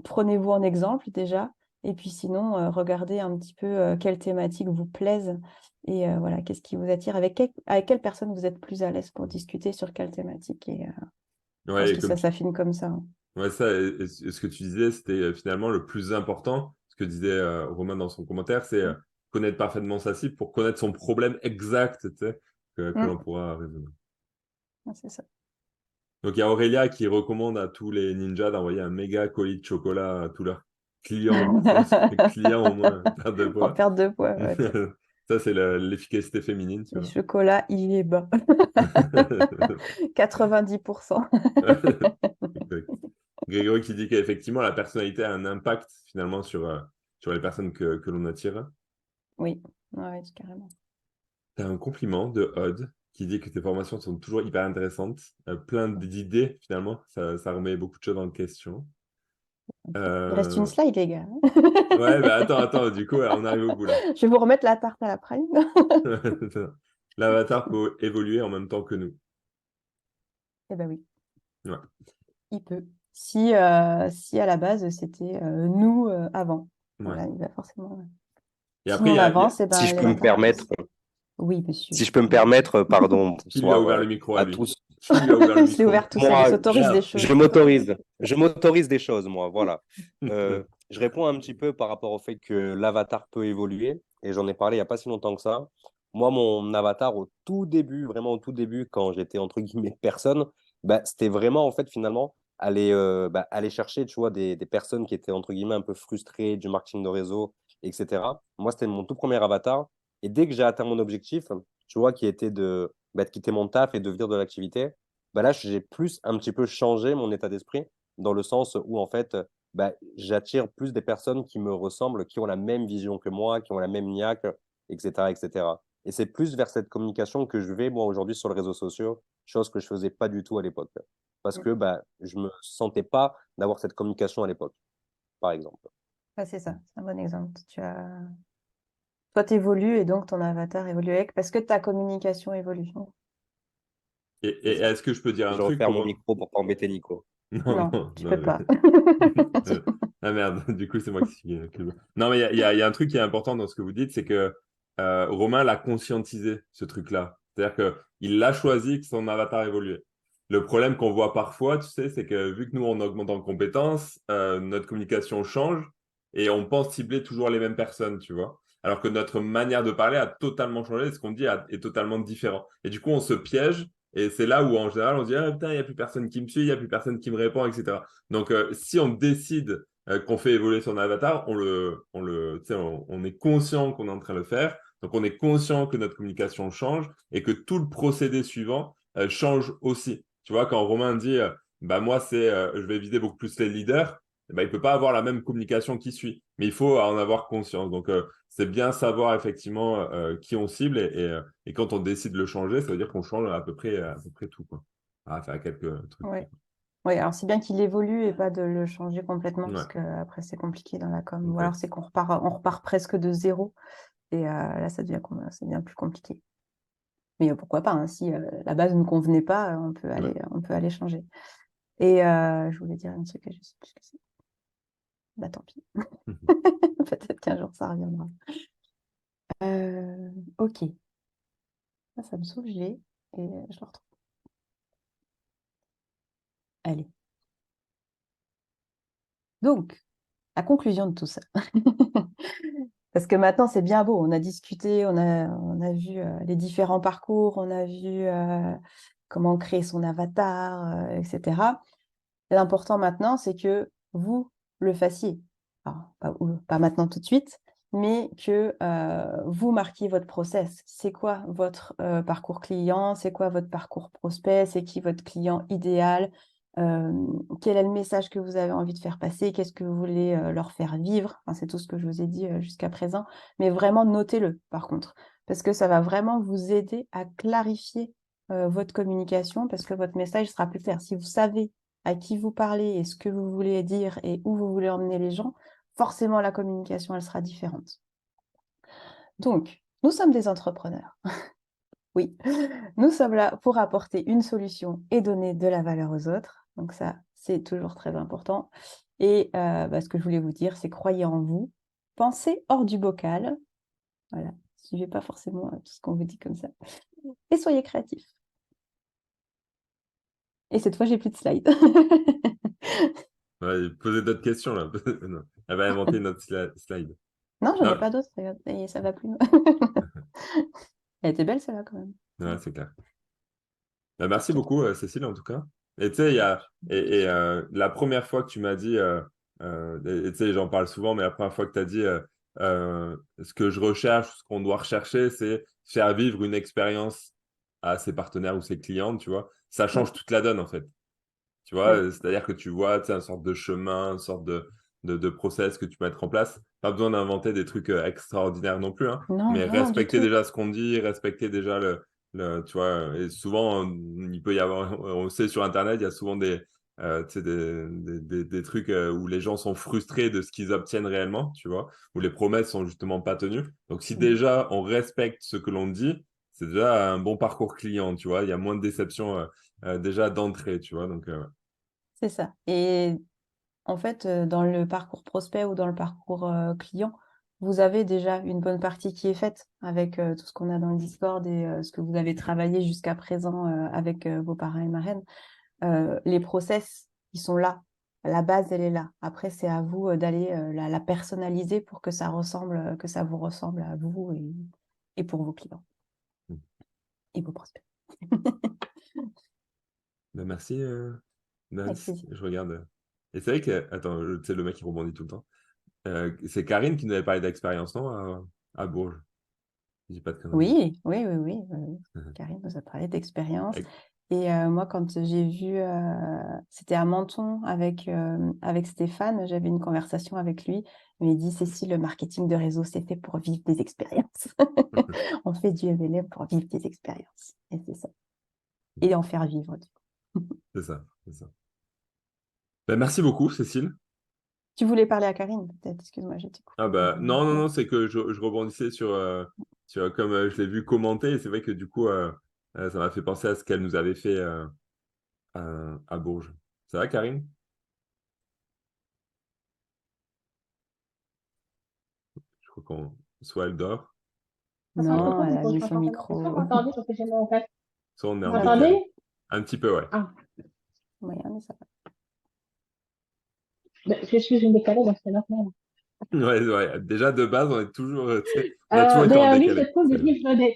Prenez-vous en exemple déjà Et puis sinon, regardez un petit peu quelles thématiques vous plaisent et voilà, qu'est-ce qui vous attire, avec quelle personne vous êtes plus à l'aise pour discuter sur quelle thématique. Et je pense Ouais, et que ça comme s'affine comme ça, hein. ouais, ça, et ce que tu disais, c'était finalement le plus important. Ce que disait Romain dans son commentaire, c'est connaître parfaitement sa cible pour connaître son problème exact, tu sais, que l'on Mm. pourra résoudre. Ouais, c'est ça. Donc, il y a Aurélia qui recommande à tous les ninjas d'envoyer un méga colis de chocolat à tous leurs clients pour que les clients au moins perdent de En poids. perte de poids, ouais. Ça, c'est l'efficacité féminine, tu Le vois. chocolat, il est bas. 90%. Exact. Grégory qui dit qu'effectivement, la personnalité a un impact finalement sur les personnes que l'on attire. Oui, ouais, ouais, carrément. Tu as un compliment de Odd qui dit que tes formations sont toujours hyper intéressantes, plein d'idées finalement, ça remet beaucoup de choses en question. Il reste une Euh, slide, les gars. Ouais, bah attends, du coup, on arrive au bout là. Je vais vous remettre la tarte à la prime. L'avatar peut évoluer en même temps que nous. Eh ben oui, Ouais, il peut. Si à la base, c'était nous avant. ouais. Voilà, il va forcément. Et Si après, nous on avance, eh Si ben, je peux me l'avatar permettre, avance. Oui, monsieur. si je peux me permettre, pardon, qui lui a bonsoir ouvert le micro à à lui? tous. Qui lui a ouvert le Il se l'est micro? ouvert tout seul. Il Moi, s'autorise des choses. je m'autorise des choses, moi, voilà. Je réponds un petit peu par rapport au fait que l'avatar peut évoluer, et j'en ai parlé il n'y a pas si longtemps que ça. Moi, mon avatar au tout début, vraiment au tout début, quand j'étais entre guillemets personne, bah, c'était vraiment en fait finalement aller chercher, tu vois, des personnes qui étaient entre guillemets un peu frustrées du marketing de réseau, etc. Moi, c'était mon tout premier avatar, et dès que j'ai atteint mon objectif, tu vois, qui était de quitter mon taf et de vivre de l'activité, bah là, j'ai plus un petit peu changé mon état d'esprit dans le sens où, en fait, bah, j'attire plus des personnes qui me ressemblent, qui ont la même vision que moi, qui ont la même niaque, etc., etc. Et cetera. Et c'est plus vers cette communication que je vais, moi, aujourd'hui, sur les réseaux sociaux, chose que je faisais pas du tout à l'époque. Parce que bah, je me sentais pas d'avoir cette communication à l'époque, par exemple. Ah, c'est ça, c'est un bon exemple. Toi, tu évolues et donc ton avatar évolue avec parce que ta communication évolue. Et C'est ça. est-ce que je peux dire un Je truc referme mon comment... micro pour pas embêter Nico. Non, Non, non, tu peux non. pas. Ah merde, du coup, c'est moi qui suis... Non, mais il y a un truc qui est important dans ce que vous dites, c'est que Romain l'a conscientisé, ce truc-là. C'est-à-dire qu'il l'a choisi que son avatar évoluait. Le problème qu'on voit parfois, tu sais, c'est que vu que nous, on augmente en compétences, notre communication change et on pense cibler toujours les mêmes personnes, tu vois. Alors que notre manière de parler a totalement changé, ce qu'on dit est totalement différent. Et du coup, on se piège et c'est là où, en général, on se dit, ah putain, il n'y a plus personne qui me suit, il n'y a plus personne qui me répond, etc. Donc, si on décide qu'on fait évoluer son avatar, tu sais, on est conscient qu'on est en train de le faire. Donc, on est conscient que notre communication change et que tout le procédé suivant change aussi. Tu vois, quand Romain dit, bah moi, je vais viser beaucoup plus les leaders, bah, il ne peut pas avoir la même communication qui suit. Mais il faut en avoir conscience. Donc, c'est bien savoir effectivement qui on cible et quand on décide de le changer, ça veut dire qu'on change à peu près tout, quoi. Ah, faire quelques trucs. Ouais. Oui, alors c'est bien qu'il évolue et pas de le changer complètement Ouais, parce que après c'est compliqué dans la com. Ou alors exact. c'est qu'on repart presque de zéro et là ça devient plus compliqué. Mais pourquoi pas, hein, si la base ne nous convenait pas, Ouais. on peut aller changer. Et je voulais dire un truc, je sais plus ce que c'est. Bah tant pis. Peut-être qu'un jour ça reviendra. Ok, ça me sauve, je l'ai et je le retrouve. Allez. Donc, la conclusion de tout ça. Parce que maintenant, c'est bien beau. On a discuté, on a vu les différents parcours, on a vu comment créer son avatar, etc. L'important maintenant, c'est que vous le fassiez. Alors, pas maintenant tout de suite, mais que vous marquiez votre process. C'est quoi votre parcours client? C'est quoi votre parcours prospect? C'est qui votre client idéal? Quel est le message que vous avez envie de faire passer? Qu'est-ce que vous voulez leur faire vivre? Enfin, c'est tout ce que je vous ai dit jusqu'à présent. Mais vraiment, notez-le, par contre, parce que ça va vraiment vous aider à clarifier votre communication, parce que votre message sera plus clair. Si vous savez à qui vous parlez et ce que vous voulez dire et où vous voulez emmener les gens, forcément la communication, elle sera différente. Donc, nous sommes des entrepreneurs. Oui, nous sommes là pour apporter une solution et donner de la valeur aux autres. Donc ça, c'est toujours très important. Et ce que je voulais vous dire, c'est croyez en vous, pensez hors du bocal. Voilà, suivez pas forcément tout ce qu'on vous dit comme ça. Et soyez créatifs. Et cette fois, j'ai plus de slides. Ouais, posez d'autres questions là. Non. Elle va inventer une autre slide. Non, j'en ai Non, pas d'autres, regarde, et ça va plus loin. Elle était belle celle-là quand même. ouais, c'est clair. Bah, merci beaucoup, Cécile, en tout cas. Et tu sais, il y a la première fois que tu m'as dit, et tu sais, j'en parle souvent, mais la première fois que tu as dit ce que je recherche, ce qu'on doit rechercher, c'est faire vivre une expérience à ses partenaires ou ses clientes, tu vois. Ça Oui, change toute la donne, en fait. Tu vois, oui. c'est-à-dire que tu vois, tu sais, une sorte de chemin, une sorte de process que tu peux mettre en place. Pas besoin d'inventer des trucs extraordinaires non plus, hein, Non, mais non, du respecter tout. déjà ce qu'on dit, respecter déjà tu vois, et souvent, il peut y avoir, on sait sur Internet, il y a souvent tu sais, des trucs où les gens sont frustrés de ce qu'ils obtiennent réellement, tu vois, où les promesses sont justement pas tenues. Donc, si Mm. déjà on respecte ce que l'on dit, c'est déjà un bon parcours client, tu vois, il y a moins de déceptions déjà d'entrée, tu vois, donc C'est ça. Et en fait, dans le parcours prospect ou dans le parcours client, vous avez déjà une bonne partie qui est faite avec tout ce qu'on a dans le Discord et ce que vous avez travaillé jusqu'à présent avec vos parrains et marraines. Les process, ils sont là. La base, elle est là. Après, c'est à vous d'aller la personnaliser pour que ça ressemble, que ça vous ressemble à vous et pour vos clients et vos prospects. ben, merci, Avec Nance. plaisir. Je regarde. Et c'est vrai que, attends, tu sais, le mec qui rebondit tout le temps. C'est Karine qui nous avait parlé d'expérience, non, à Bourges. Je dis pas de conneries. Oui, oui, oui, oui, oui. Karine nous a parlé d'expérience. Et- Et moi, quand j'ai vu, c'était à Menton avec Stéphane, j'avais une conversation avec lui. Il m'a dit, Cécile, le marketing de réseau, c'est fait pour vivre des expériences. On fait du MLM pour vivre des expériences. Et c'est ça. Et en faire vivre, du coup. C'est ça, c'est ça. Ben, merci beaucoup, Cécile. Tu voulais parler à Karine, peut-être? Excuse-moi, j'ai été coupée. Ah bah, non, non, non, c'est que je rebondissais sur comme je l'ai vu commenter, et c'est vrai que du coup, ça m'a fait penser à ce qu'elle nous avait fait à Bourges. Ça va, Karine? Je crois qu'on soit elle dort, Attends, soit, Non, pourquoi elle vous a mis son est-ce que vous micro. m'entendez parce que j'ai mon casque? soit on est Vous en m'entendez? décalé. Un petit peu, ouais. Ah, Moyen, mais ça va. ben, je suis une décalée, donc c'est normal. Ouais, ouais. Déjà, de base, on est toujours, tu sais, on a toujours été en Oui, c'est décalé. cool de vivre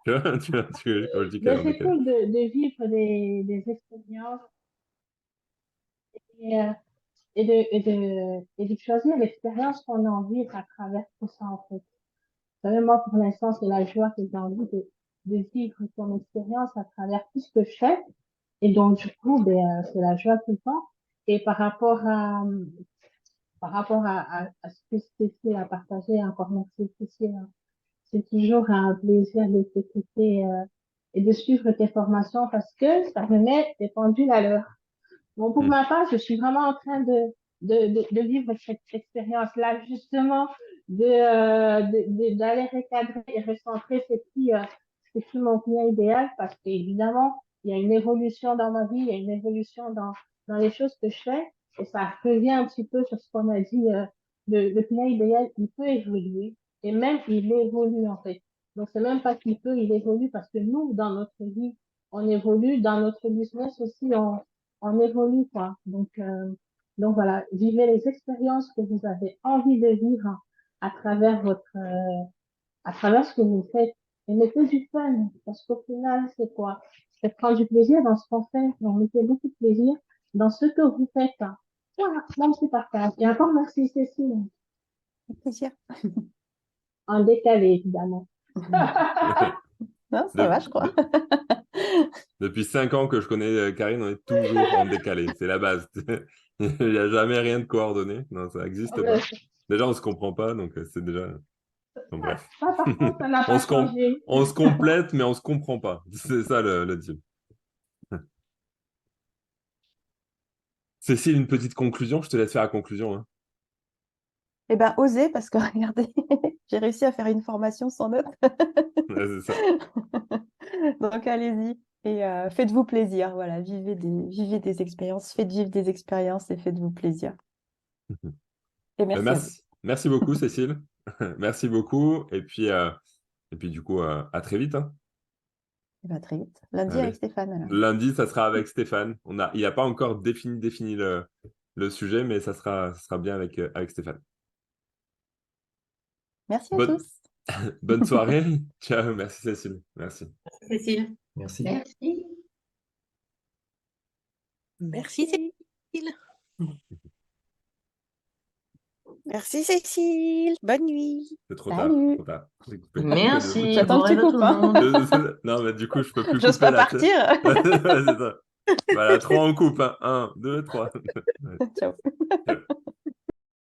Tu vois, quand je dis qu'elle est ben, en c'est décalé. cool de vivre des expériences et, et de choisir l'expérience qu'on a envie à travers tout ça, en fait. Vous savez, moi, pour l'instant, c'est la joie que j'ai envie de vivre ton expérience à travers tout ce que je fais. Et donc, du coup, c'est la joie tout le temps. Et par rapport à ce que Cécile a partagé, encore merci Cécile, hein. C'est toujours un plaisir de t'écouter et de suivre tes formations parce que ça me met des pendules à l'heure. Bon, pour Hmm. ma part, je suis vraiment en train de vivre cette expérience-là, justement, d'aller recadrer et recentrer c'est qui mon client idéal parce qu'évidemment, il y a une évolution dans ma vie, il y a une évolution dans les choses que je fais et ça revient un petit peu sur ce qu'on a dit, le client idéal, il peut évoluer et même il évolue en fait. Donc, c'est même pas qu'il peut, il évolue parce que nous, dans notre vie, on évolue, dans notre business aussi, on évolue, quoi. Donc voilà, vivez les expériences que vous avez envie de vivre à travers à travers ce que vous faites. Et mettez du fun, parce qu'au final, c'est quoi? C'est prendre du plaisir dans ce qu'on fait. Donc, mettez beaucoup de plaisir dans ce que vous faites. Voilà, même si partage. Et encore merci, Cécile. Avec plaisir. En décalé, évidemment. Non, ça va, De- je crois. de- Depuis 5 ans que je connais Karine, on est toujours en décalé. C'est la base. Il n'y a jamais rien de coordonné. Non, ça n'existe pas. Déjà, on ne se comprend pas, donc c'est déjà. Bon, bref. Ça, par contre, ça n'a On pas se, changé. on se complète, mais on ne se comprend pas. C'est ça le deal. Cécile, une petite conclusion. Je te laisse faire la conclusion, hein. Eh bien, osez, parce que regardez, j'ai réussi à faire une formation sans notes. Ouais, c'est ça. Donc, allez-y. Et faites-vous plaisir, voilà, vivez des expériences, faites vivre des expériences et faites-vous plaisir. Et merci à vous. Merci beaucoup, Cécile. Merci beaucoup. Et puis du coup, à très vite, hein. Et bah, très vite. Lundi Allez. avec Stéphane, alors. Lundi, ça sera avec Stéphane. Il n'y a pas encore défini le sujet, mais ça sera bien avec Stéphane. Merci à Bonne, tous. bonne soirée. Ciao. Merci, Cécile. Merci. Cécile. Merci. Merci. Merci Cécile. Merci Cécile. Bonne nuit. C'est trop tard. Salut. Trop tard. J'ai coupé. Merci. J'attends Bon que tu rêve à tout coupes, le hein. monde. Non, mais du coup, je peux plus J'ose couper pas là, tu sais. partir. Ouais, c'est ça. Voilà, 3 en coupe. Hein. 1, 2, 3. Ciao.